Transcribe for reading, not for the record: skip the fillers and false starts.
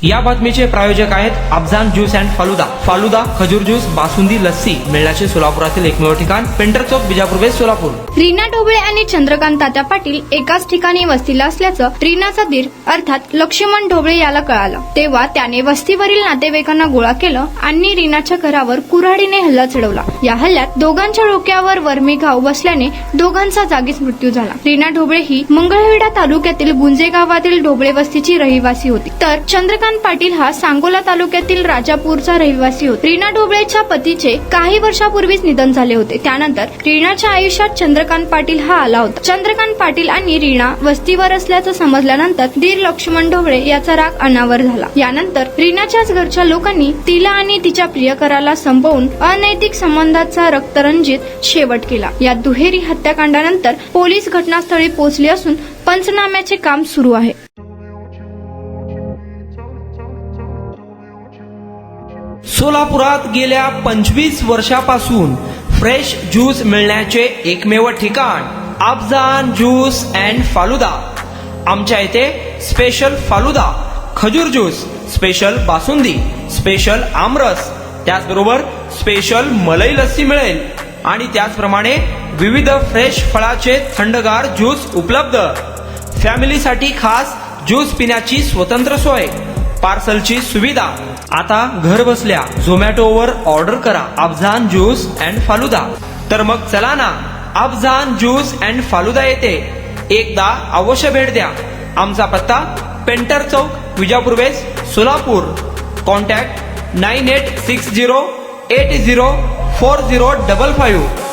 या बातमीचे प्रायोजक आहेत अफजान ज्यूस अँड फालुदा। फालुदा, खजूर ज्यूस, बासुंदी, लस्सी मिळण्याचे सोलापुरातील एकमेव ठिकाण पेंटर चौक, बिजापूर वेस्ट, सोलापूर। रीना ढोबळे आणि चंद्रकांत तात्या पाटील एकाच ठिकाणी वस्तीला असल्याचं रीनाचा दीर अर्थात लक्ष्मण ढोबळे याला कळालं। तेव्हा त्याने वस्तीवरील नातेवाईकांना गोळा केलं आणि रीनाच्या घरावर कुऱ्हाडीने हल्ला चढवला। या हल्ल्यात दोघांच्या डोक्यावर वर्मी घाव बसल्याने दोघांचा जागीच मृत्यू झाला। रीना ढोबळे ही मंगळवेढा तालुक्यातील गुंजे गावातील ढोबळे वस्तीची रहिवासी होती, तर चंद्रकांत पाटील हा सांगोला तालुक्यातील राजापूरचा रहिवासी होता। रीना ढोबळेच्या पतीचे काही वर्षापूर्वीच निधन झाले होते। त्यानंतर रीनाच्या आयुष्यात चंद्रकांत पाटील हा आला होता। चंद्रकांत पाटील आणि रीना वस्तीवर असल्याचं समजल्यानंतर दीर लक्ष्मण ढोबळे याचा राग अनावर झाला। यानंतर रीनाच्याच घरच्या लोकांनी तिला आणि तिच्या प्रियकराला संपवून अनैतिक संबंधाचा रक्तरंजित शेवट केला। या दुहेरी हत्याकांडानंतर पोलीस घटनास्थळी पोहोचले असून पंचनाम्याचे काम सुरू आहे। सोलापुरात गेल्या 25 वर्षापासून फ्रेश ज्यूस मिळण्याचे एकमेव ठिकाण अफजान ज्यूस अँड फालुदा। आमच्या इथे स्पेशल फालुदा, खजूर ज्यूस, स्पेशल बासुंदी, स्पेशल आमरस, त्याचबरोबर स्पेशल मलई लस्सी मिळेल आणि त्याचप्रमाणे विविध फ्रेश फळाचे थंडगार ज्यूस उपलब्ध। फॅमिलीसाठी खास ज्यूस पिण्याची स्वतंत्र सोय, पार्सलची सुविधा। आता घर बसल्या झोमॅटोवर ऑर्डर करा अफजान ज्यूस अँड फालुदा। तर मग चला ना अफजान ज्यूस अँड फालुदा येथे एकदा अवश्य भेट द्या। आमचा पत्ता पेंटर चौक, बिजापूर वेस्ट, सोलापूर। कॉन्टॅक्ट 9860804055।